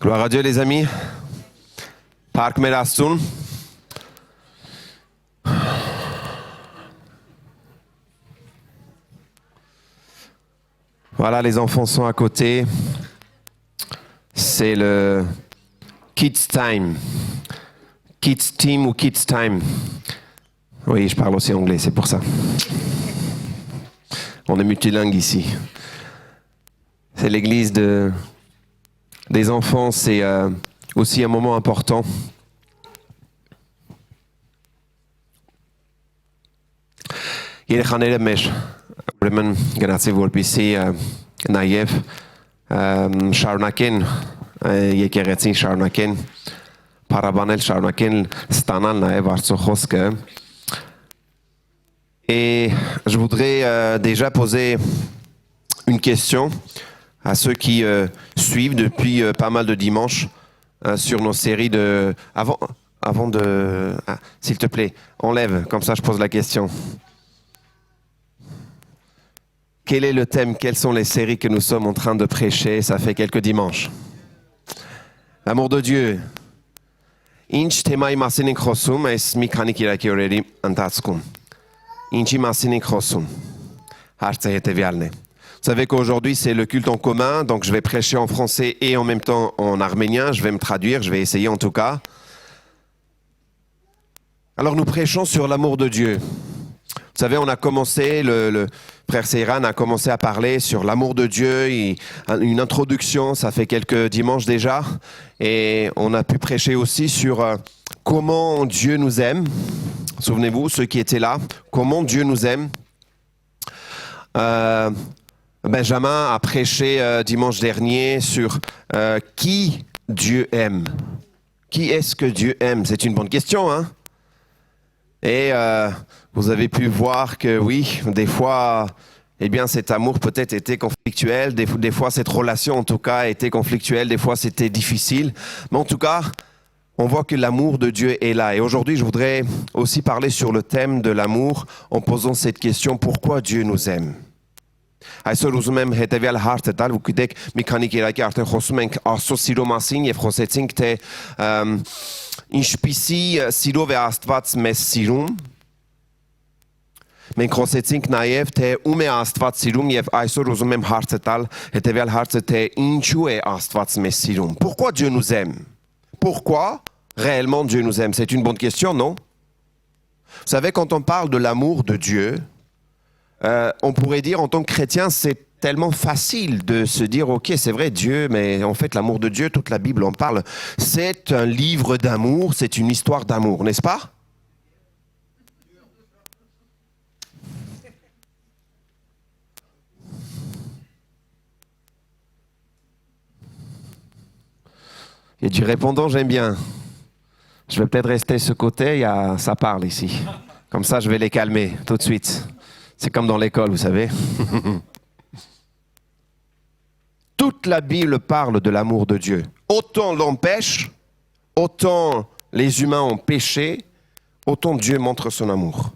Gloire à Dieu les amis. Park Merastun. Voilà, les enfants sont à côté. C'est le Kids Time. Kids Team ou Kids Time. Oui, je parle aussi anglais, c'est pour ça. On est multilingue ici. C'est l'église des enfants, c'est aussi un moment important. Երեխաները մեր ուրեմն գնացի որպեսզի նաև շարունակեն եկեղեցին շարունակեն փառաբանել շարունակեն ստանալ նաև Աստծո խոսքը. Et je voudrais déjà poser une question à ceux qui suivent depuis pas mal de dimanches sur nos séries de... Avant de... Ah, s'il te plaît, enlève, comme ça je pose la question. Quel est le thème? Quelles sont les séries que nous sommes en train de prêcher? Ça fait quelques dimanches. L'amour de Dieu. Ինչ թեմայի մասին ենք խոսում այս մի քանի կիրակի օրերի ընթացքում։ Ինչի մասին ենք խոսում։ Հարցը հետևյալն է. Vous savez qu'aujourd'hui c'est le culte en commun, donc je vais prêcher en français et en même temps en arménien. Je vais me traduire, je vais essayer en tout cas. Alors nous prêchons sur l'amour de Dieu. Vous savez, on a commencé, le frère Seyran a commencé à parler sur l'amour de Dieu, une introduction, ça fait quelques dimanches déjà, et on a pu prêcher aussi sur comment Dieu nous aime. Souvenez-vous, ceux qui étaient là, comment Dieu nous aime. Benjamin a prêché dimanche dernier sur qui Dieu aime. Qui est-ce que Dieu aime? C'est une bonne question, hein? Et vous avez pu voir que oui, des fois, eh bien, cet amour peut-être était conflictuel, des fois cette relation en tout cas était conflictuelle, des fois c'était difficile. Mais en tout cas, on voit que l'amour de Dieu est là. Et aujourd'hui, je voudrais aussi parler sur le thème de l'amour en posant cette question, pourquoi Dieu nous aime? Այսօր ուզում եմ հետևյալ հարցը տալ, ու գիտեք, մի քանի կիրակի արդեն խոսում ենք Աստծո սիրո մասին եւ խոսեցինք թե ինչպիսի սիրով է Աստված մեզ սիրում։ Մենք խոսեցինք նաեւ թե ում է Աստված սիրում եւ այսօր ուզում եմ հարցը տալ, հետևյալ հարցը թե ինչու է Աստված մեզ սիրում։ Pourquoi Dieu nous aime? Pourquoi réellement Dieu nous aime? C'est une bonne question, non? Vous savez, quand on parle de l'amour de Dieu, on pourrait dire en tant que chrétien, c'est tellement facile de se dire, ok, c'est vrai, Dieu, mais en fait, l'amour de Dieu, toute la Bible en parle. C'est un livre d'amour, c'est une histoire d'amour, n'est-ce pas? Il y a du répondant, j'aime bien. Je vais peut-être rester de ce côté, ça parle ici. Comme ça, je vais les calmer tout de suite. C'est comme dans l'école, vous savez. Toute la Bible parle de l'amour de Dieu. Autant l'on pêche, autant les humains ont péché, autant Dieu montre son amour.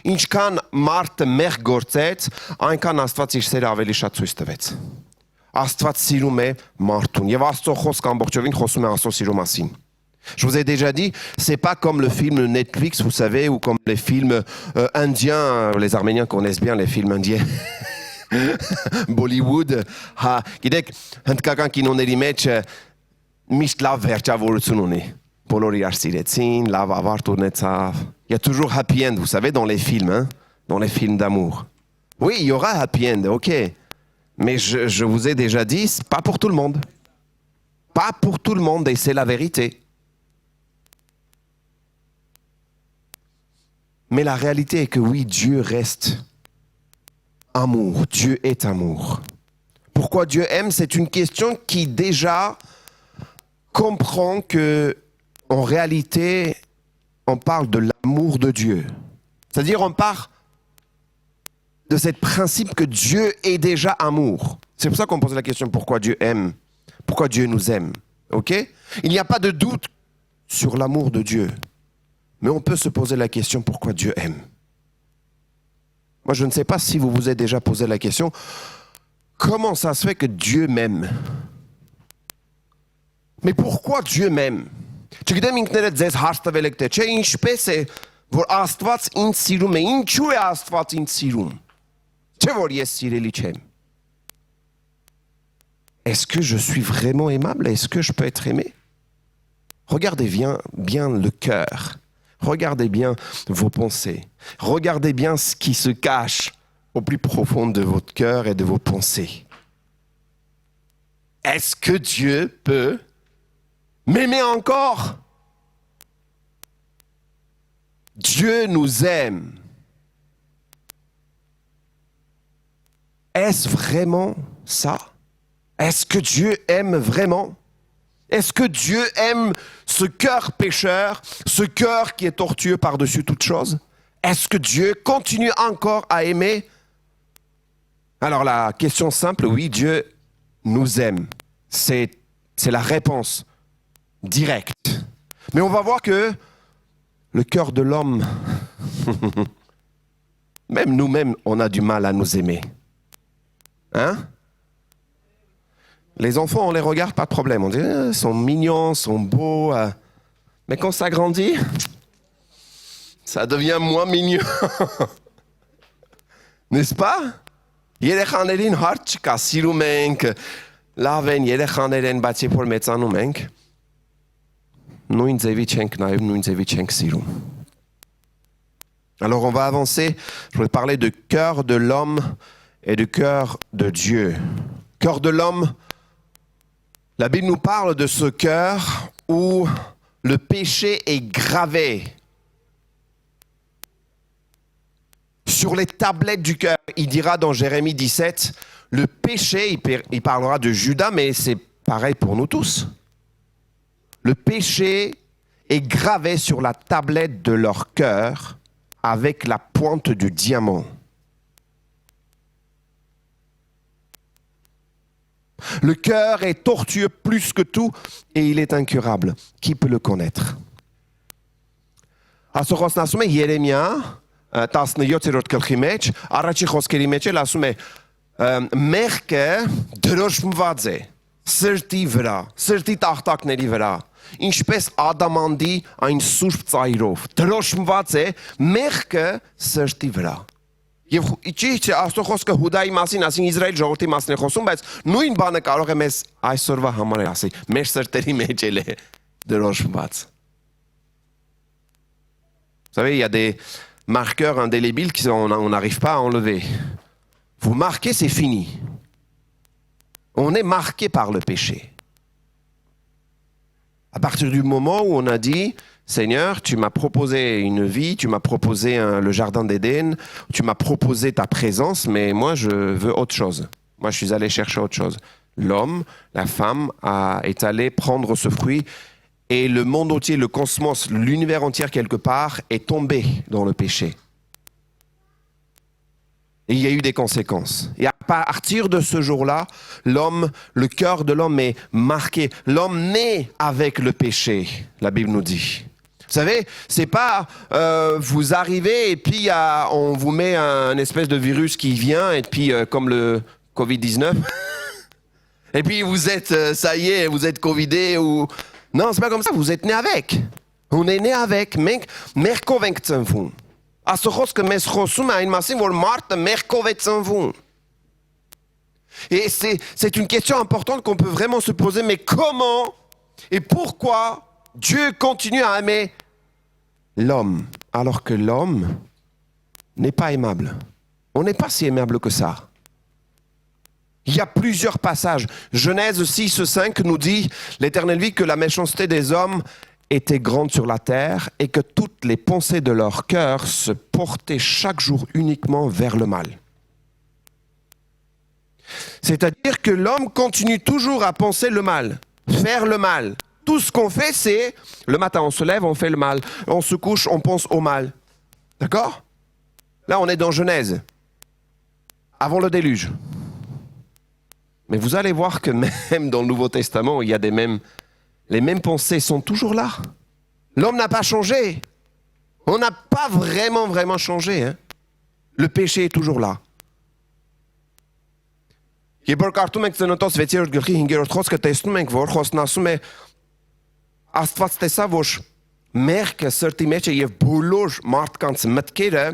Ինչքան մարդը մեղ գործեց, այնքան Աստված իր սերը ավելի շատ ցույց տվեց. Աստված սիրում է մարդուն եւ Աստծո խոսքը ամբողջովին խոսում է Աստծո սիրո մասին. Je vous ai déjà dit, c'est pas comme le film Netflix, vous savez, ou comme les films indiens. Les Arméniens connaissent bien les films indiens. Bollywood. Ha, գիտեք, հնդկական կինոների մեջ միշտ լավ վերջավորություն ունի. Բոլորը իրար սիրեցին, լավ ավարտ ունեցավ. Il y a toujours happy end, vous savez, dans les films, hein, dans les films d'amour. Oui, il y aura happy end, ok. Mais je vous ai déjà dit, c'est pas pour tout le monde. Pas pour tout le monde, et c'est la vérité. Mais la réalité est que oui, Dieu reste amour. Dieu est amour. Pourquoi Dieu aime? C'est une question qui déjà comprend que, en réalité, on parle de l'amour de Dieu. C'est-à-dire, on parle de ce principe que Dieu est déjà amour. C'est pour ça qu'on pose la question pourquoi Dieu aime, pourquoi Dieu nous aime. Ok? Il n'y a pas de doute sur l'amour de Dieu. Mais on peut se poser la question pourquoi Dieu aime. Moi, je ne sais pas si vous vous êtes déjà posé la question comment ça se fait que Dieu m'aime? Mais pourquoi Dieu m'aime? Չգիտեմ ինքներդ ձեզ հարց տվել եք թե չէ, ինչպես է որ Աստված ինձ սիրում է, ինչու է Աստված ինձ սիրում? Չէ որ ես սիրելի չեմ։ Est-ce que je suis vraiment aimable? Est-ce que je peux être aimé? Regardez bien le cœur. Regardez bien vos pensées. Regardez bien ce qui se cache au plus profond de votre cœur et de vos pensées. Est-ce que Dieu peut m'aimer encore? Dieu nous aime. Est-ce vraiment ça? Est-ce que Dieu aime vraiment? Est-ce que Dieu aime ce cœur pécheur, ce cœur qui est tortueux par-dessus toute chose? Est-ce que Dieu continue encore à aimer? Alors la question simple, oui, Dieu nous aime. C'est la réponse directe. Mais on va voir que le cœur de l'homme, même nous-mêmes, on a du mal à nous aimer. Hein? Les enfants, on les regarde, pas de problème. On dit, ils sont mignons, ils sont beaux. Mais quand ça grandit, ça devient moins mignon. N'est-ce pas? Երեխաներին հարց չկա, սիրում ենք, լավ են, երեխաներ են, բայց երբ որ մեծանում ենք, նույն ձևի չենք նայում, նույն ձևի չենք սիրում. Alors on va avancer, je vais parler de cœur de l'homme et de cœur de Dieu. Cœur de l'homme, la Bible nous parle de ce cœur où le péché est gravé sur les tablettes du cœur. Il dira dans Jérémie 17, le péché, il parlera de Judas, mais c'est pareil pour nous tous. Le péché est gravé sur la tablette de leur cœur avec la pointe du diamant. Le cœur est tortueux plus que tout et il est incurable. Qui peut le connaître? Աստված ասում է Երեմիա 17-րդ գլխի մեջ, առաջի խոսքերի մեջ էլ ասում է մեղքը դրոշմված է սրտի վրա, սրտի տախտակների վրա, ինչպես ադամանդի այն սուրբ ծայրով, դրոշմված է մեղքը սրտի վրա։ Եվ ճիշտ է, Աստծո խոսքը Հուդայի մասին, ասին Իսրայել ժողովրդի մասին է խոսում, բայց նույն բանը կարող է մեզ այսօրվա համար ասի, մեր սրտերի մեջ էլ է դրոշմված։ Vous savez, il y a des marqueurs indélébiles qu'on n'arrive pas à enlever. Vous marquez, c'est fini. On est marqué par le péché. À partir du moment où on a dit, Seigneur, tu m'as proposé une vie, tu m'as proposé le jardin d'Éden, tu m'as proposé ta présence, mais moi je veux autre chose. Moi je suis allé chercher autre chose. L'homme, la femme est allé prendre ce fruit et le monde entier, le cosmos, l'univers entier quelque part est tombé dans le péché. Et il y a eu des conséquences. Et à partir de ce jour-là, l'homme, le cœur de l'homme est marqué. L'homme naît avec le péché, la Bible nous dit. Vous savez, c'est pas vous arrivez et puis on vous met un espèce de virus qui vient et puis comme le Covid-19 et puis vous êtes, ça y est, vous êtes Covidé ou... Non, c'est pas comme ça, vous êtes né avec. On est né avec, mais merkovengtsenvun. Asochos que mes chosum a une masse vol marte merkovengtsenvun. Et c'est une question importante qu'on peut vraiment se poser, mais comment et pourquoi Dieu continue à aimer l'homme alors que l'homme n'est pas aimable? On n'est pas si aimable que ça. Il y a plusieurs passages. Genèse 6:5 nous dit, l'Éternel vit que la méchanceté des hommes était grande sur la terre et que toutes les pensées de leur cœur se portaient chaque jour uniquement vers le mal. C'est-à-dire que l'homme continue toujours à penser le mal, faire le mal. Tout ce qu'on fait, c'est le matin, on se lève, on fait le mal. On se couche, on pense au mal. D'accord? Là, on est dans Genèse, avant le déluge. Mais vous allez voir que même dans le Nouveau Testament, il y a les mêmes pensées sont toujours là. L'homme n'a pas changé. On n'a pas vraiment changé. Hein? Le péché est toujours là. Երբ որ կարդում ենք Ծննդոց 6-րդ գլխի 5-րդ խոսքը, տեսնում ենք, որ խոսքն ասում է Աստված տեսավ, որ մեղքը սրտի մեջ է եւ բոլոր մարդկանց մտքերը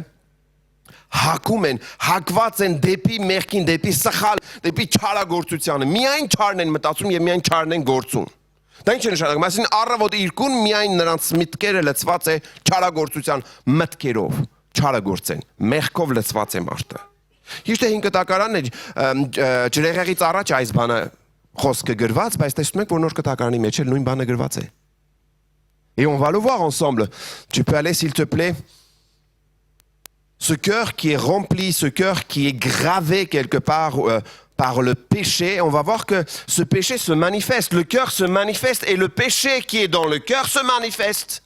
հակված են դեպի մեղքին, դեպի սխալ, դեպի չարագործությանը։ Միայն չարն են մտածում եւ միայն չարն են գործում։ Դա ինչ է նշանակում, այսինքն առավոտ իրկուն միայն նրանց մտքերը լցված է չարագործության մտքերով, չարագործեն, մեղքով լցված է մարդը։ Ճիշտ է 5 կտակարանն է ջրեղեղից առաջ այս բանը խոսքը գրված, բայց տեսնում եք, որ նոր կտակարանի մեջ էլ նույն բանը գրված է։ Et on va le voir ensemble. Tu peux aller s'il te plaît. Ce cœur qui est rempli, ce cœur qui est gravé quelque part par le péché, on va voir que ce péché se manifeste. Le cœur se manifeste et le péché qui est dans le cœur se manifeste.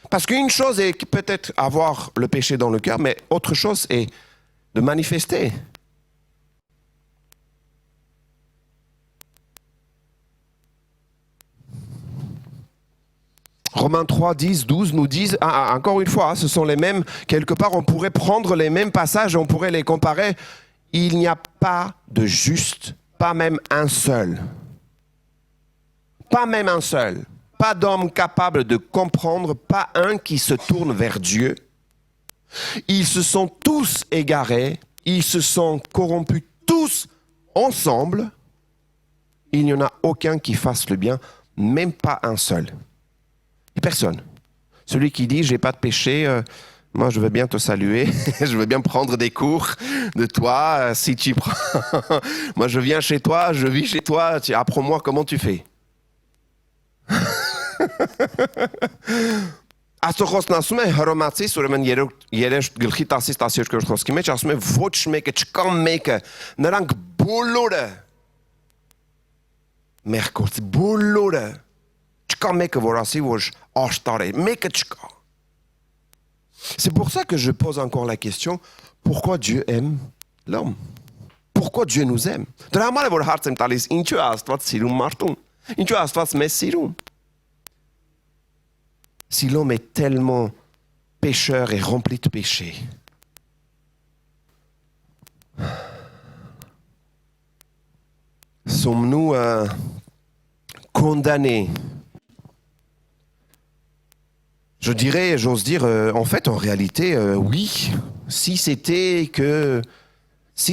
Parce qu'une chose est peut-être avoir le péché dans le cœur, mais autre chose est de manifester. Romains 3, 10, 12 nous disent, encore une fois, ce sont les mêmes, quelque part on pourrait prendre les mêmes passages, on pourrait les comparer. Il n'y a pas de juste, pas même un seul. Pas même un seul. Pas d'homme capable de comprendre, pas un qui se tourne vers Dieu. Ils se sont tous égarés, ils se sont corrompus tous ensemble. Il n'y en a aucun qui fasse le bien, même pas un seul. Personne. Celui qui dit j'ai pas de péché, moi je veux bien te saluer, je veux bien prendre des cours de toi, si tu prends. Moi je viens chez toi, je vis chez toi, apprends-moi comment tu fais. Աստծո ասում է Հռոմացիս ուրեմն 3 գլխի 10-12 խոսքի մեջ ասում է ոչ մեկը չկա մեկը նրանք բոլորը մեղքորձ բոլորը չկա մեկը որ ասի որ աշտար է մեկը չկա. C'est pour ça que je pose encore la question pourquoi Dieu aime l'homme? Pourquoi Dieu nous aime? Դրա համար է որ հարց եմ տալիս ինչու է Աստված սիրում մարդուն? Ինչու է Աստված մեզ սիրում? Si l'homme est tellement pécheur et rempli de péché, sommes-nous condamnés? Je dirais, j'ose dire, en fait, en réalité, oui, si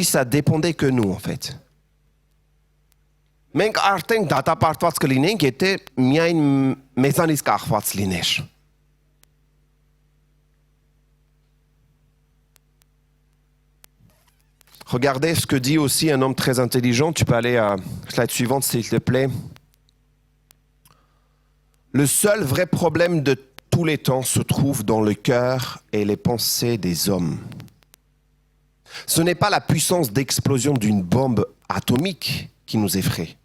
ça dépendait que nous, en fait. Մենք արդեն դատապարտված կլինենք, եթե միայն մեզանից կախված լիներ։ Regardez ce que dit aussi un homme très intelligent. Tu peux aller à la slide suivante, s'il te plaît. Le seul vrai problème de tous les temps se trouve dans le cœur et les pensées des hommes. Ce n'est pas la puissance d'explosion d'une bombe atomique qui nous effraie,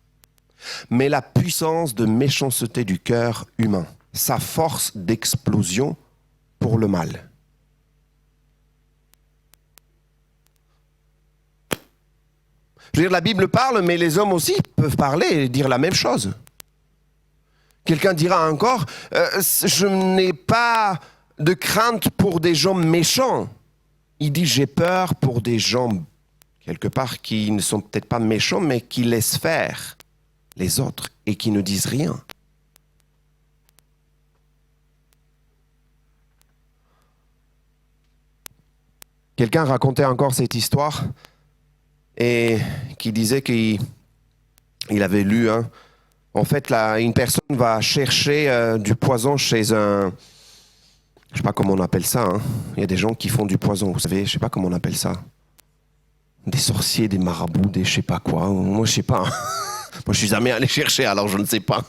mais la puissance de méchanceté du cœur humain, sa force d'explosion pour le mal. Je veux dire, la Bible parle, mais les hommes aussi peuvent parler et dire la même chose. Quelqu'un dira encore, je n'ai pas de crainte pour des gens méchants. Il dit, j'ai peur pour des gens, quelque part, qui ne sont peut-être pas méchants, mais qui laissent faire les autres et qui ne disent rien. Quelqu'un racontait encore cette histoire et qui disait qu'il avait lu, en fait, là, une personne va chercher du poison chez un... Je ne sais pas comment on appelle ça. Il y a des gens qui font du poison, vous savez, je ne sais pas comment on appelle ça. Des sorciers, des marabouts, des je ne sais pas quoi. Moi, je ne sais pas. Moi, je ne suis jamais allé chercher, alors je ne sais pas.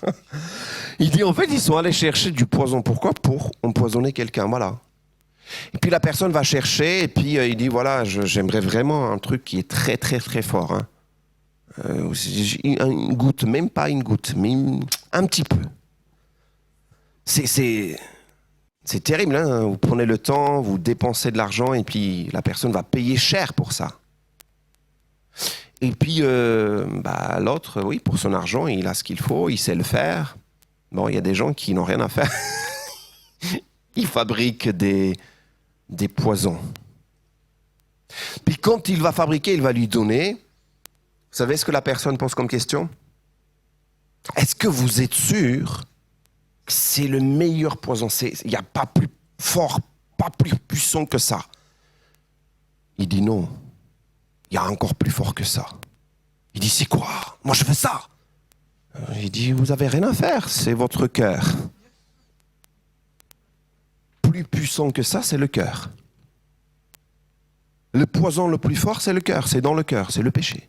Il dit, en fait, ils sont allés chercher du poison. Pourquoi? Pour empoisonner quelqu'un, voilà. Et puis la personne va chercher, et puis il dit, voilà, j'aimerais vraiment un truc qui est très, très, très fort. Une goutte, même pas une goutte, mais un petit peu. C'est terrible, vous prenez le temps, vous dépensez de l'argent, et puis la personne va payer cher pour ça. Et puis l'autre, oui, pour son argent, il a ce qu'il faut, il sait le faire. Bon, il y a des gens qui n'ont rien à faire. Ils fabriquent des poisons. Puis quand il va fabriquer, il va lui donner. Vous savez ce que la personne pose comme question? Est-ce que vous êtes sûr que c'est le meilleur poison? Il n'y a pas plus fort, pas plus puissant que ça. Il dit non, il y a encore plus fort que ça. Il dit c'est quoi? Moi je veux ça. Il dit vous n'avez rien à faire, c'est votre cœur. Plus puissant que ça, c'est le cœur. Le poison le plus fort, c'est le cœur, c'est dans le cœur, c'est le péché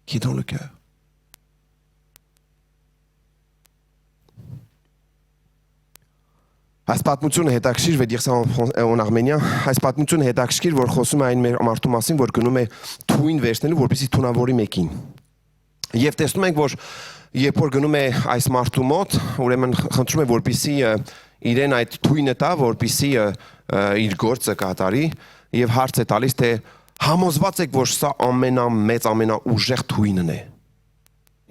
qui est dans le cœur. Այս պատմությունը հետաքրքիր, je vais dire ça en arménien, այս պատմությունը հետաքրքիր, որ խոսում է այն մարդու մասին, որ գնում է թույն վերցնելու, որպեսզի թունավորի մեկին։ Եվ տեսնում ենք, որ երբ որ գնում է այս մարդու մոտ, ուրեմն խնդրում է, որպեսզի իրեն այդ թույնը տա, որպեսզի իր գործը կատարի, եւ հարց է տալիս, թե համոզված եք, որ սա ամենամեծ, ամենաուժեղ թույնն է։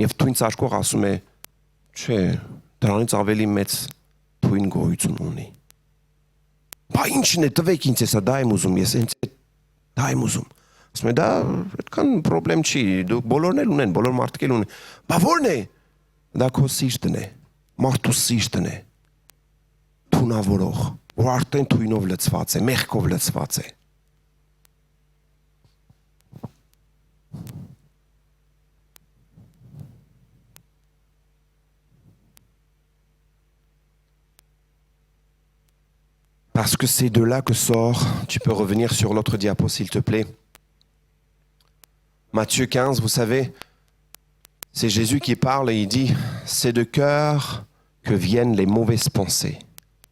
Եվ թույն ծարկող ասում է, չէ, դրանից ավելի մեծ թույն գոյություն ունի։ Բա ինչն է, տվեք ինձ էսա, դա եմ ուզում, ես ինձ դա եմ ուզում։ Ասում է, դա այդքան պրոբլեմ չի, դուք բոլորն էլ ունեն, բոլոր մարդիկ էլ ունեն։ Բա ո՞րն է։ Դա քո սիրտն է, մարդու սիրտն է, թունավորող, որ արդեն թույնով լցված է, մեղքով լցված է։ Parce que c'est de là que sort, tu peux revenir sur l'autre diapo s'il te plaît. Matthieu 15, vous savez, c'est Jésus qui parle et il dit, c'est de cœur que viennent les mauvaises pensées,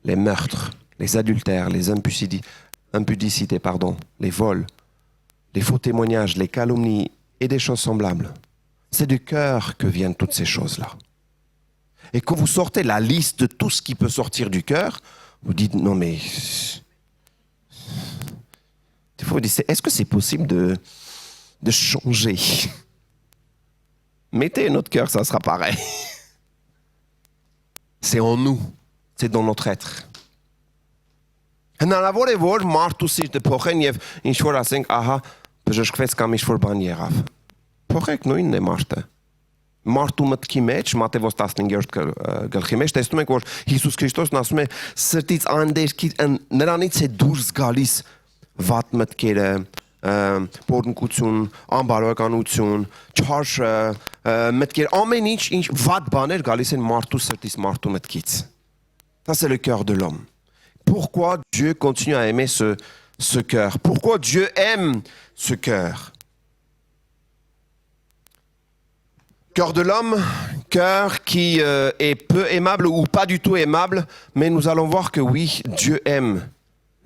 les meurtres, les adultères, les impudicités, les vols, les faux témoignages, les calomnies et des choses semblables. C'est du cœur que viennent toutes ces choses-là. Et quand vous sortez la liste de tout ce qui peut sortir du cœur, vous dites, non mais, des fois vous dites, est-ce que c'est possible de changer? Mettez notre cœur, ça sera pareil. C'est en nous, c'est dans notre être. Հնարավոր է որ մարդու սիրտը փոխեն եւ ինչ որ ասենք, ահա, բժշկվեց կամ ինչ որ բան եղավ։ Փոխեք նույնն է մարդը։ Մարդու մտքի մեջ, Մատթեոս 15-րդ գլխի մեջ տեսնում ենք, որ Հիսուս Քրիստոսն ասում է, սրտից անդերքի նրանից է դուրս գալիս վատ մտքերը, պոռնկություն, անբարոյականություն, չար մտքեր, ամեն ինչ վատ բաներ գալիս են մարդու սրտից, մարդու մտքից։ Ça c'est le cœur de l'homme. Pourquoi Dieu continue à aimer ce cœur? Pourquoi Dieu aime ce cœur? Cœur de l'homme, cœur qui est peu aimable ou pas du tout aimable, mais nous allons voir que oui, Dieu aime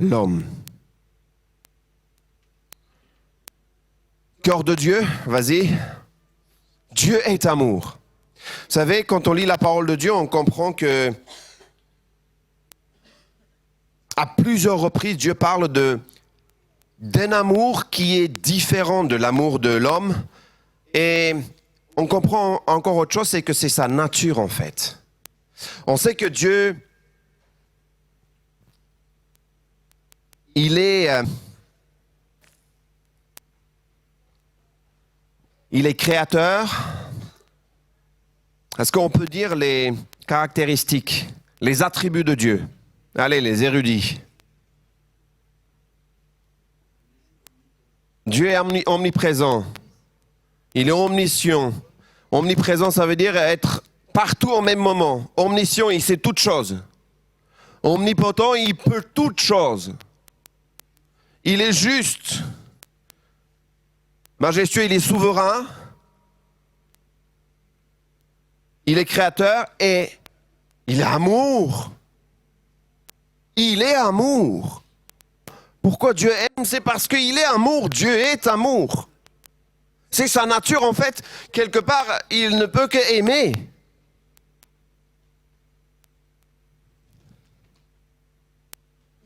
l'homme. Cœur de Dieu, vas-y. Dieu est amour. Vous savez, quand on lit la parole de Dieu, on comprend que à plusieurs reprises, Dieu parle d'un amour qui est différent de l'amour de l'homme. Et on comprend encore autre chose, c'est que c'est sa nature en fait. On sait que Dieu, il est créateur. Est-ce qu'on peut dire les caractéristiques, les attributs de Dieu? Allez, les érudits. Dieu est omniprésent. Il est omniscient. Omniprésent, ça veut dire être partout au même moment. Omniscient, il sait toutes choses. Omnipotent, il peut toutes choses. Il est juste. Majestueux, il est souverain. Il est créateur et il est amour. Il est amour. Pourquoi Dieu aime? C'est parce qu'il est amour. Dieu est amour. C'est sa nature en fait. Quelque part, il ne peut que aimer.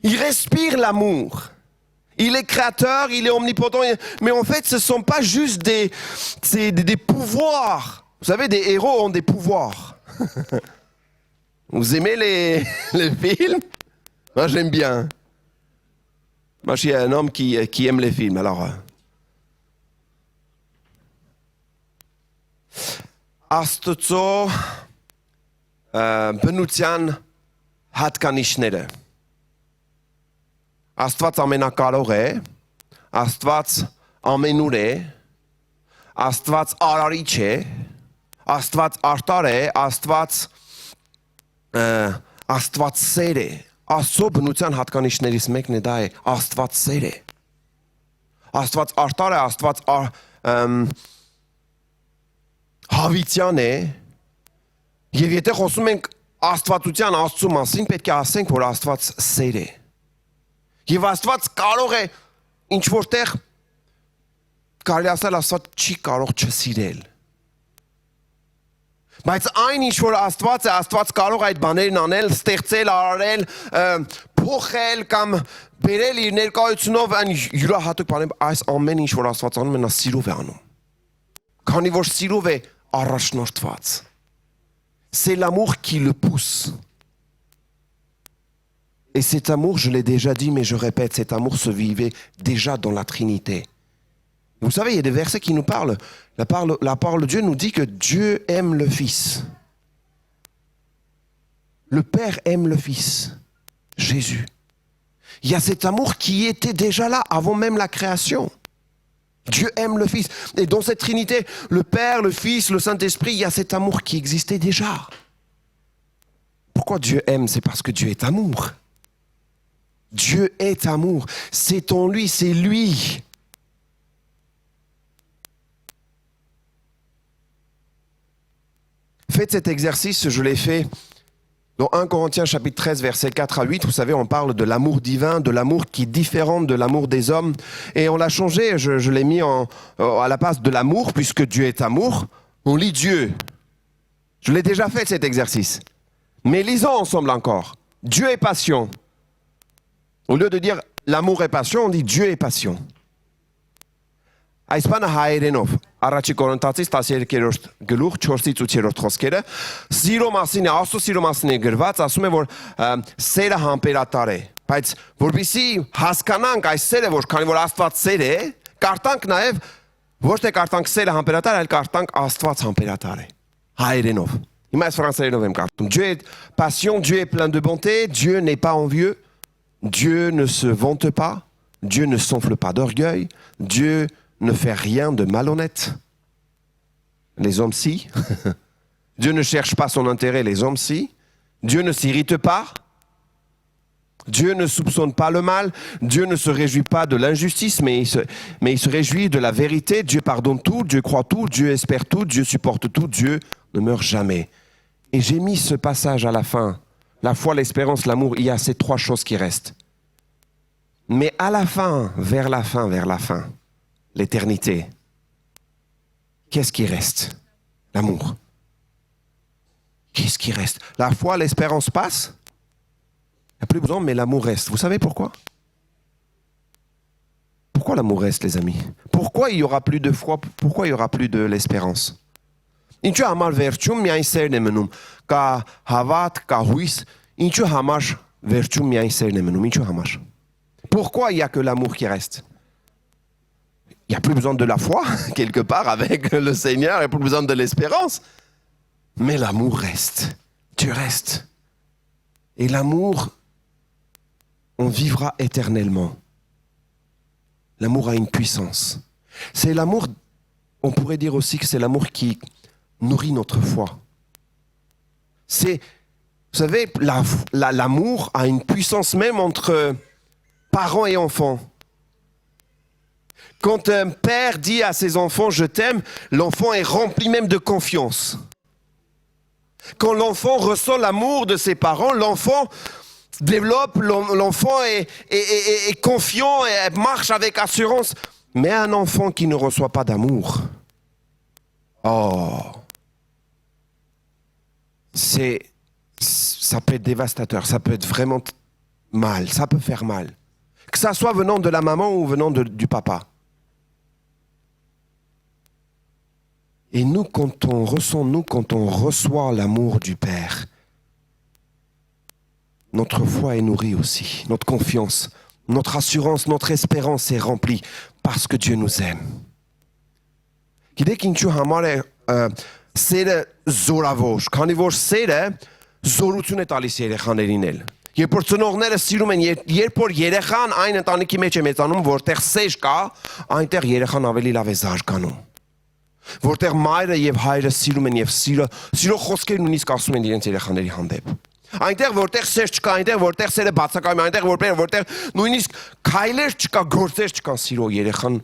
Il respire l'amour. Il est créateur, il est omnipotent. Mais en fait, ce ne sont pas juste des pouvoirs. Vous savez, des héros ont des pouvoirs. Vous aimez les films? Moi, j'aime bien. Moi, je suis un homme qui aime les films, alors... Աստծո բնության հատկանիշները։ Աստված ամենակարող է, Աստված ամենուր է, Աստված արարիչ է, Աստված արտար է, Աստված սեր է։ Աստծո բնության հատկանիշներից մեկն է դա է, Աստված սեր է։ Աստված արտար է, Աստված հավիտյան է, եւ եթե խոսում ենք Աստվածության Աստծո մասին, պետք է ասենք, որ Աստված սեր է։ Եվ Աստված կարող է ինչ որտեղ կարելի ասել Աստված չի կարող չսիրել։ Բայց այն ինչ որ Աստված է, Աստված կարող է այդ բաներն անել, ստեղծել, արարել, փոխել կամ բերել իր ներկայությունով այն յուրահատուկ բաներ, այս ամեն ինչ որ Աստված անում է, նա սիրով է անում։ Քանի որ սիրով է առաջնորդված։ C'est l'amour qui le pousse. Et cet amour, je l'ai déjà dit, mais je répète, cet amour se vivait déjà dans la Trinité. Vous savez, il y a des versets qui nous parlent. La parole de Dieu nous dit que Dieu aime le Fils. Le Père aime le Fils, Jésus. Il y a cet amour qui était déjà là avant même la création. Dieu aime le Fils. Et dans cette Trinité, le Père, le Fils, le Saint-Esprit, il y a cet amour qui existait déjà. Pourquoi Dieu aime? C'est parce que Dieu est amour. Dieu est amour. C'est en lui, c'est lui. Faites cet exercice, je l'ai fait dans 1 Corinthiens chapitre 13, versets 4 à 8. Vous savez, on parle de l'amour divin, de l'amour qui est différent de l'amour des hommes. Et on l'a changé, je l'ai mis à la place de l'amour, puisque Dieu est amour. On lit Dieu. Je l'ai déjà fait cet exercice. Mais lisons ensemble encore. Dieu est passion. Au lieu de dire l'amour est passion, on dit Dieu est passion. Այս բանը հայերենով առաջի Կորինթացից 13-րդ գլուխ 4-ից 8-րդ խոսքերը սիրո մասին է, Աստծո սիրո մասին է գրված, ասում է որ սերը համբերատար է, բայց որպեսզի հասկանանք այս սերը, որ քանի որ Աստված սեր է, կարդանք նաև ոչ թե կարդանք սերը համբերատար, այլ կարդանք Աստված համբերատար է հայերենով։ Հիմա այս ֆրանսերենով եմ կարդում։ Dieu est passion, Dieu est plein de bonté, Dieu n'est pas envieux, Dieu ne se vante pas, Dieu ne s'enfle pas d'orgueil, Dieu ne fait rien de malhonnête. Les hommes si. Dieu ne cherche pas son intérêt, les hommes si. Dieu ne s'irrite pas. Dieu ne soupçonne pas le mal. Dieu ne se réjouit pas de l'injustice, mais il se réjouit de la vérité. Dieu pardonne tout, Dieu croit tout, Dieu espère tout, Dieu supporte tout, Dieu ne meurt jamais. Et j'ai mis ce passage à la fin. La foi, l'espérance, l'amour, il y a ces trois choses qui restent. Mais à la fin, vers la fin, l'éternité, qu'est-ce qui reste? L'amour. Qu'est-ce qui reste? La foi, l'espérance passe. Il n'y a plus besoin, mais l'amour reste. Vous savez pourquoi? Pourquoi l'amour reste, les amis? Pourquoi il n'y aura plus de foi? Pourquoi il n'y aura plus de l'espérance? Ինչու համար վերջում միայն սերն է մնում, կա հավատ, կա հույս, ինչու համար վերջում միայն սերն է մնում, ինչու համար? Pourquoi il n'y a que l'amour qui reste? Il n'y a plus besoin de la foi, quelque part, avec le Seigneur, il n'y a plus besoin de l'espérance. Mais l'amour reste, Dieu reste. Et l'amour, on vivra éternellement. L'amour a une puissance. C'est l'amour, on pourrait dire aussi que c'est l'amour qui nourrit notre foi. C'est, vous savez, l'amour a une puissance même entre parents et enfants. Quand un père dit à ses enfants « je t'aime », l'enfant est rempli même de confiance. Quand l'enfant ressent l'amour de ses parents, l'enfant développe, l'enfant est confiant et marche avec assurance. Mais un enfant qui ne reçoit pas d'amour, ça peut être dévastateur, ça peut être vraiment mal, ça peut faire mal. Que ça soit venant de la maman ou venant du papa. Et nous, quand on reçoit l'amour du Père, notre foi est nourrie aussi, notre confiance notre assurance, notre espérance est remplie parce que Dieu nous aime. Գիտեք ինչու համար է սերը զորավոր, քանի որ սերը զորություն է տալիս երեխաներին էլ։ Երբ որ ծնողները սիրում են, երբ որ երեխան այն ընտանիքի մեջ է մեծանում, որտեղ սեր կա, այնտեղ երեխան ավելի լավ է զարգանում։ Որտեղ մայրը եւ հայրը սիրում են եւ սիրո խոսքեր նույնիսկ ասում են իրենց երեխաների հանդեպ։ Այնտեղ որտեղ սեր չկա, այնտեղ որտեղ սերը բացակայում է, այնտեղ որտեղ նույնիսկ քայլեր չկա, գործեր չկան սիրո, երեխան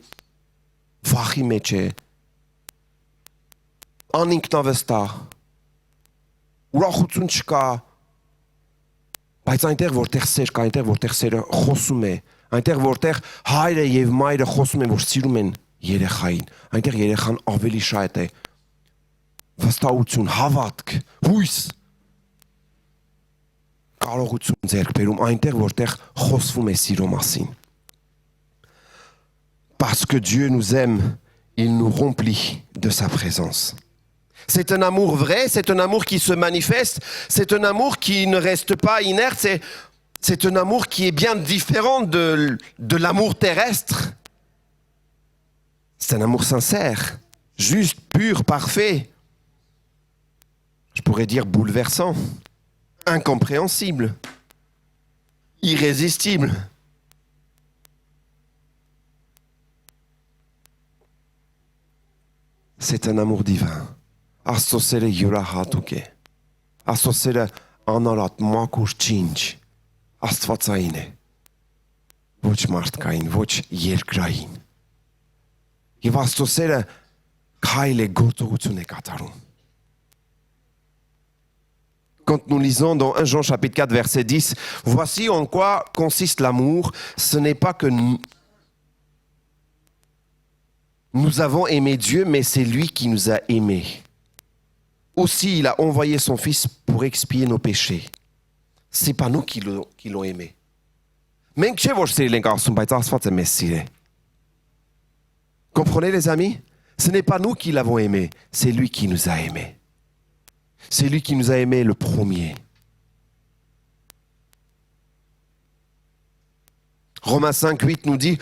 վախի մեջ է, անինքնավստահ, ուրախություն չկա, բայց այնտեղ որտեղ սեր կա, այնտեղ որտեղ սերը խոսում է, այնտեղ որտեղ հայրը եւ մայրը խոսում են, որ սիրում են երեխային, այնտեղ երեխան ավելի շատ է վստահություն, հավատք, հույս, կարողություն ձեռք բերում այնտեղ որտեղ խոսվում է սիրո մասին։ Parce que Dieu nous aime, il nous remplit de sa présence. C'est un amour vrai, c'est un amour qui se manifeste, c'est un amour qui ne reste pas inerte, c'est un amour qui est bien différent de l'amour terrestre. C'est un amour sincère, juste, pur, parfait. Je pourrais dire bouleversant, incompréhensible, irrésistible. C'est un amour divin. Աստծո սերը յուրահատուկ է։ Աստծո սերը անարատ մաքուր չինչ աստվածային է։ Ոչ մարդկային, ոչ երկրային։ Եվ Աստծո սերը քայլ է, գործողություն է կատարում։ Quand nous lisons dans 1 Jean chapitre 4 verset 10, voici en quoi consiste l'amour, ce n'est pas que nous avons aimé Dieu, mais c'est lui qui nous a aimés. Aussi, il a envoyé son Fils pour expier nos péchés. C'est pas nous qui l'ont aimé. Comprenez les amis? Ce n'est pas nous qui l'avons aimé, c'est lui qui nous a aimés. C'est lui qui nous a aimés le premier. Romains 5, 8 nous dit,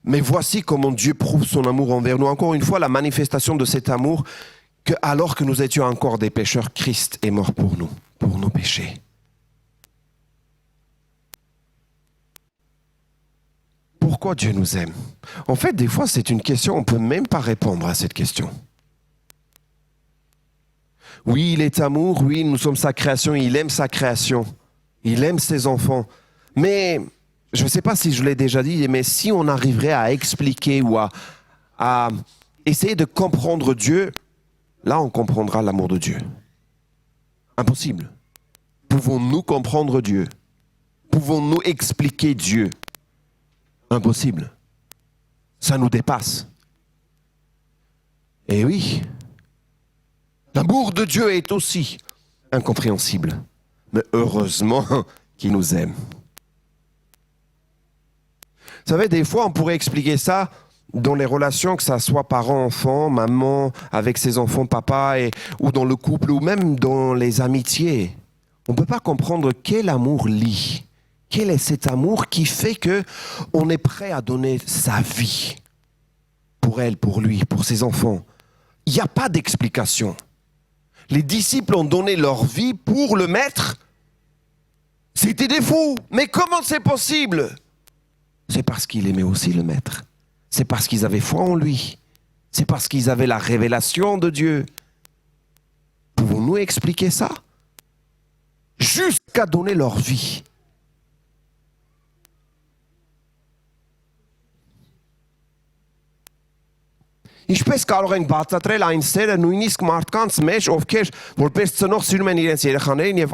mais voici comment Dieu prouve son amour envers nous. Encore une fois, la manifestation de cet amour, que alors que nous étions encore des pécheurs, Christ est mort pour nous, pour nos péchés. Pourquoi Dieu nous aime? En fait, des fois, c'est une question, on ne peut même pas répondre à cette question. Oui, il est amour, oui, nous sommes sa création, il aime sa création, il aime ses enfants. Mais, je ne sais pas si je l'ai déjà dit, mais si on arriverait à expliquer ou à essayer de comprendre Dieu, là, on comprendra l'amour de Dieu. Impossible. Pouvons-nous comprendre Dieu? Pouvons-nous expliquer Dieu? Impossible. Ça nous dépasse. Et oui, l'amour de Dieu est aussi incompréhensible. Mais heureusement qu'il nous aime. Vous savez, des fois, on pourrait expliquer ça dans les relations, que ça soit parents-enfants, maman avec ses enfants, papa, ou dans le couple, ou même dans les amitiés. On ne peut pas comprendre quel amour lie. Quel est cet amour qui fait qu'on est prêt à donner sa vie pour elle, pour lui, pour ses enfants? Il n'y a pas d'explication. Les disciples ont donné leur vie pour le maître. C'était des fous. Mais comment c'est possible? C'est parce qu'il aimait aussi le maître. C'est parce qu'ils avaient foi en lui. C'est parce qu'ils avaient la révélation de Dieu. Pouvons-nous expliquer ça? Jusqu'à donner leur vie. Ինչպես կարող ենք բացատրել այն սերը նույնիսկ մարդկանց մեջ, ովքեր որպես ծնող սիրում են իրենց երեխաներին եւ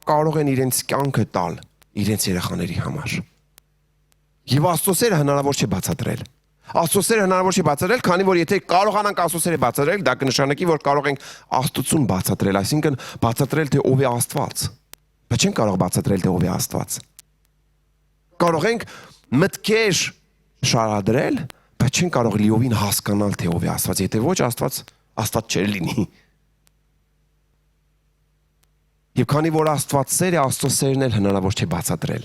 կարող են իրենց կյանքը տալ իրենց երեխաների համար։ Եվ Աստծո սերը հնարավոր չէ բացատրել։ Աստծո սերը հնարավոր չէ բացատրել, քանի որ եթե կարողանանք Աստծո սերը բացատրել, դա կնշանակի, որ կարող ենք Աստծուն բացատրել, այսինքն բացատրել թե ով է Աստված։ Բայց չենք կարող բացատրել թե ով է Աստված։ Կարող ենք մտքեր շարադրել, բայց չեն կարող լիովին հասկանալ թե ով է Աստված, եթե ոչ Աստված չէր լինի։ Եվ քանի որ Աստված սեր է, Աստծո սերն էլ հնարավոր չէ բացատրել։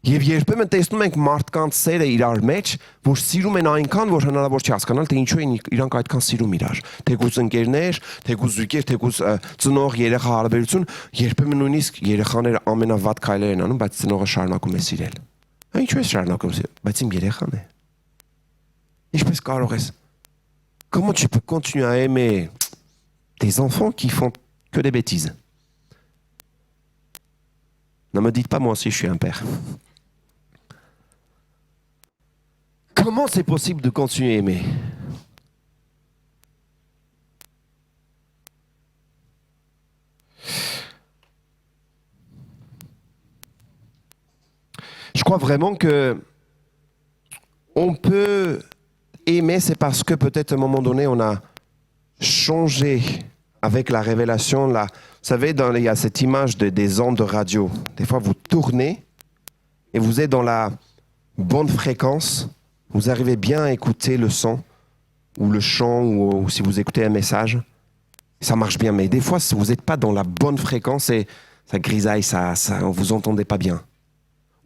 Եվ երբեմն տեսնում ենք մարդկանց սերը իրար մեջ, որ սիրում են այնքան, որ հնարավոր չի հասկանալ, թե ինչու են իրանք այդքան սիրում իրար։ Թեկուզ ընկերներ, թեկուզ զույգեր, թեկուզ ծնող երեխա հարաբերություն, երբեմն նույնիսկ երեխաները ամենավատ քայլեր են անում, բայց ծնողը շարունակում է սիրել։ Ինչու է շարունակում սիրել, բայց իմ երեխան է։ Ինչպես կարող ես? Comment tu peux continuer à aimer des enfants qui font que des bêtises? Ne me dites pas moi aussi je suis un père. Comment c'est possible de continuer à aimer? Je crois vraiment que on peut aimer, c'est parce que peut-être à un moment donné, on a changé avec la révélation. Là, vous savez, il y a cette image des ondes de radio. Des fois, vous tournez et vous êtes dans la bonne fréquence. Vous arrivez bien à écouter le son ou le chant ou si vous écoutez un message. Ça marche bien. Mais des fois, si vous n'êtes pas dans la bonne fréquence et ça grisaille, vous entendez pas bien.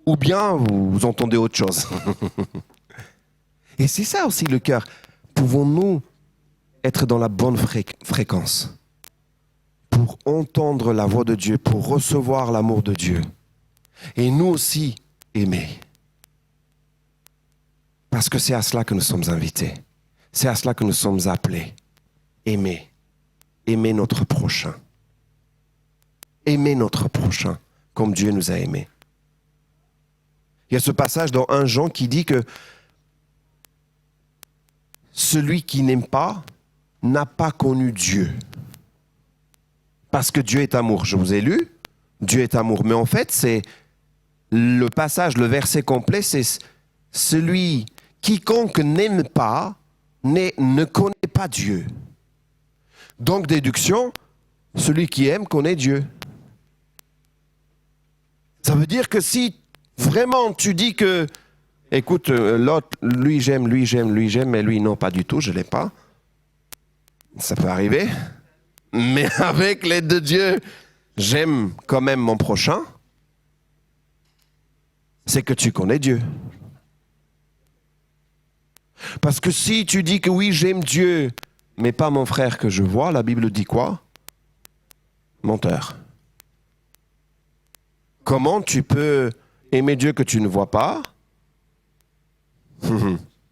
Ou bien, vous entendez autre chose. Et c'est ça aussi le cœur. Pouvons-nous être dans la bonne fréquence pour entendre la voix de Dieu, pour recevoir l'amour de Dieu et nous aussi aimer? Parce que c'est à cela que nous sommes invités. C'est à cela que nous sommes appelés. Aimer. Aimer notre prochain. Aimer notre prochain comme Dieu nous a aimés. Il y a ce passage dans 1 Jean qui dit que celui qui n'aime pas n'a pas connu Dieu. Parce que Dieu est amour. Je vous ai lu, Dieu est amour. Mais en fait, c'est le passage, le verset complet, c'est celui quiconque n'aime pas ne connaît pas Dieu. Donc, déduction, celui qui aime connaît Dieu. Ça veut dire que si vraiment tu dis que écoute, l'autre, lui j'aime, mais lui non, pas du tout, je ne l'ai pas. Ça peut arriver. Mais avec l'aide de Dieu, j'aime quand même mon prochain. C'est que tu connais Dieu. Parce que si tu dis que oui, j'aime Dieu, mais pas mon frère que je vois, la Bible dit quoi? Menteur. Comment tu peux aimer Dieu que tu ne vois pas?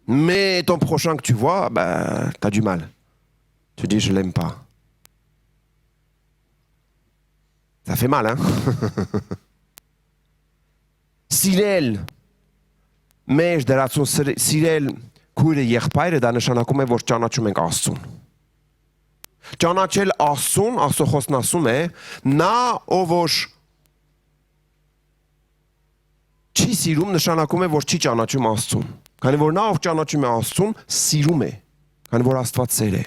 Mais ton prochain que tu vois, t'as du mal. Tu dis, je l'aime pas. Ça fait mal, hein? Սիրել մեր դրացուն սիրել քույրը եղբայրը դա նշանակում է որ ճանաչում ենք Աստծուն։ Ճանաչել Աստծուն, Աստծո խոսքն ասում է, նա ով որ չի սիրում նշանակում է որ չի ճանաչում Աստծուն։ Քանի որ նա ով ճանաչում է Աստծուն, սիրում է, քանի որ Աստված սեր է։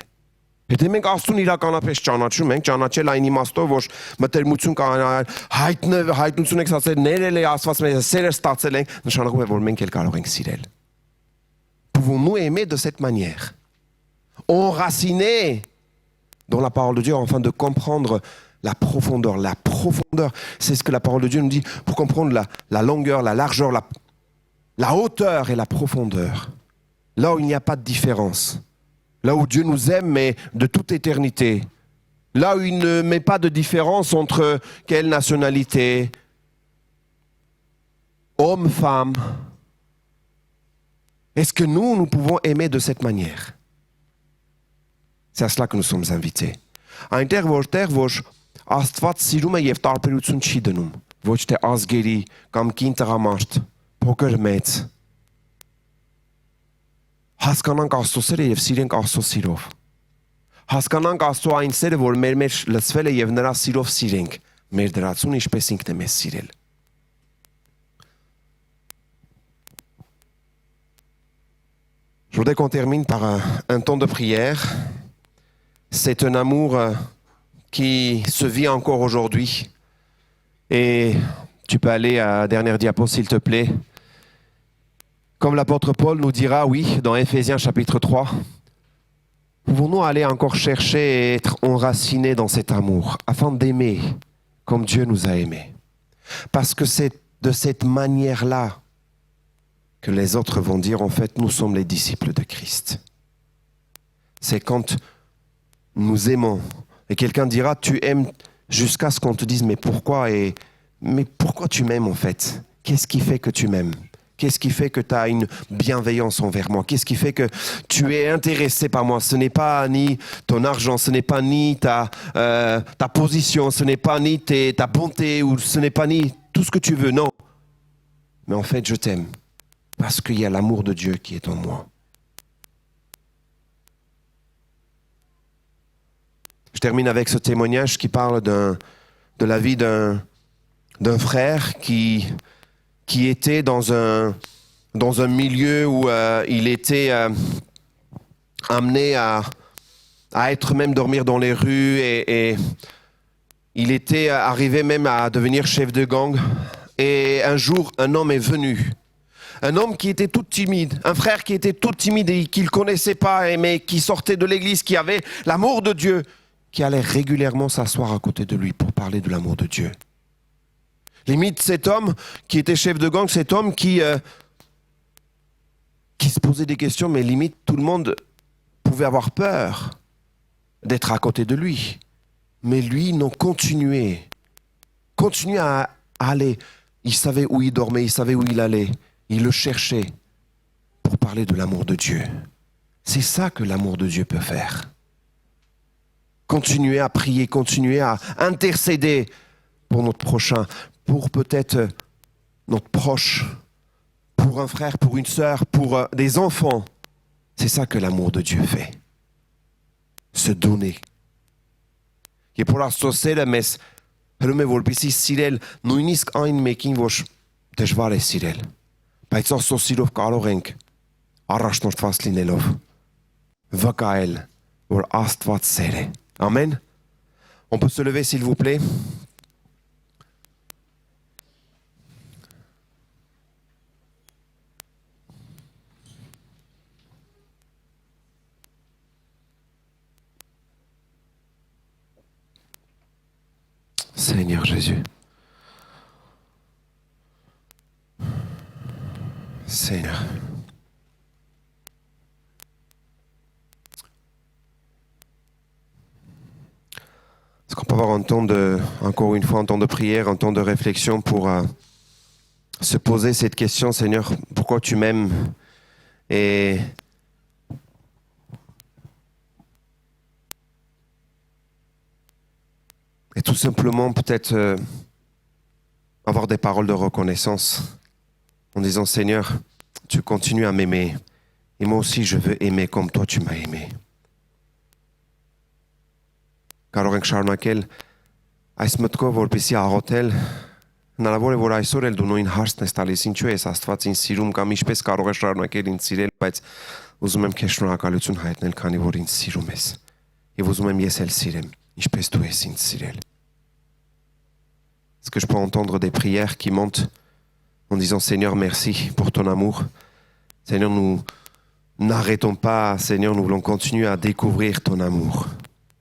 Եթե մենք Աստծուն իրականապես ճանաչում ենք, ճանաչել այն իմաստով, որ մտերմություն կանալ, հայտնություն եք ստացել, ներել է Աստված մեզ, սերը ստացել ենք, նշանակում է, որ մենք էլ կարող ենք սիրել։ Pouvons-nous aimer de cette manière? Enracinés dans la parole de Dieu, afin de comprendre la profondeur. La profondeur, c'est ce que la parole de Dieu nous dit, pour comprendre la longueur, la largeur, la hauteur et la profondeur. Là où il n'y a pas de différence. Là où Dieu nous aime, mais de toute éternité. Là où il ne met pas de différence entre quelle nationalité, homme, femme. Est-ce que nous pouvons aimer de cette manière? C'est à cela que nous sommes invités. Այնտեղ որ Աստված սիրում է եւ տարբերություն չի դնում, ոչ թե ազգերի կամ կին տղամարդ, փոքր մեծ։ Հասկանանք Աստծո սերը եւ սիրենք Աստծո սիրով։ Հասկանանք Աստծո այն սերը, որ մեր մեջ լցվել է եւ նրա սիրով սիրենք, մեր դրացուն ինչպես ինքն է մեզ սիրել։ Je voudrais qu'on termine par un temps de prière. C'est un amour qui se vit encore aujourd'hui. Et tu peux aller à la dernière diapo, s'il te plaît. Comme l'apôtre Paul nous dira, oui, dans Éphésiens chapitre 3, pouvons-nous aller encore chercher et être enracinés dans cet amour, afin d'aimer comme Dieu nous a aimés? Parce que c'est de cette manière-là que les autres vont dire, en fait, nous sommes les disciples de Christ. C'est quand nous aimons. Et quelqu'un dira, tu aimes jusqu'à ce qu'on te dise, mais pourquoi tu m'aimes en fait? Qu'est-ce qui fait que tu m'aimes? Qu'est-ce qui fait que tu as une bienveillance envers moi? Qu'est-ce qui fait que tu es intéressé par moi? Ce n'est pas ni ton argent, ce n'est pas ni ta position, ce n'est pas ni ta bonté, ou ce n'est pas ni tout ce que tu veux, non. Mais en fait, je t'aime parce qu'il y a l'amour de Dieu qui est en moi. Je termine avec ce témoignage qui parle de la vie d'un frère qui était dans un milieu où il était amené à être même dormir dans les rues et il était arrivé même à devenir chef de gang. Et un jour, un homme est venu. Un homme qui était tout timide, un frère qui était tout timide et qu'il ne connaissait pas, mais qui sortait de l'église, qui avait l'amour de Dieu, qui allait régulièrement s'asseoir à côté de lui pour parler de l'amour de Dieu. Limite, cet homme qui était chef de gang, cet homme qui se posait des questions, mais limite, tout le monde pouvait avoir peur d'être à côté de lui. Mais lui, non, continuait à aller. Il savait où il dormait, il savait où il allait. Il le cherchait pour parler de l'amour de Dieu. C'est ça que l'amour de Dieu peut faire. Continuer à prier, continuer à intercéder pour notre prochain, pour peut-être notre proche, pour un frère, pour une sœur, pour des enfants. C'est ça que l'amour de Dieu fait. Se donner. Και πολλά στο σέρεμες, θέλουμε որպեսի սիրել նույնիսկ այն մեկին, որ դժվար է սիրել. Բայց Աստծո սիրով կարող ենք առաջնորդված լինելով վկայել, որ Աստված սեր է. Amen. On peut se lever s'il vous plaît. Seigneur Jésus. Seigneur. Est-ce qu'on peut avoir encore une fois un temps de prière, un temps de réflexion pour se poser cette question, Seigneur, pourquoi tu m'aimes? Et tout simplement peut-être avoir des paroles de reconnaissance en disant, Seigneur, tu continues à m'aimer et moi aussi je veux aimer comme toi tu m'as aimé. Կարող ենք շարունակել այս մտքով, որպեսզի աղոթել, հնարավոր է, որ այսօր էլ դու նույն հարցն ես տալիս, ինչու ես Աստված ինձ սիրում կամ ինչպես կարող ես շարունակել ինձ սիրել, բայց ուզում եմ քեզ շնորհակալություն հայտնել, քանի որ ինձ սիրում ես։ Եվ ուզում եմ ես էլ սիրեմ, ինչպես դու ես ինձ սիրել։ Est-ce que je peux entendre des prières qui montent en disant, Seigneur, merci pour ton amour. Seigneur, nous n'arrêtons pas, Seigneur, nous voulons continuer à découvrir ton amour.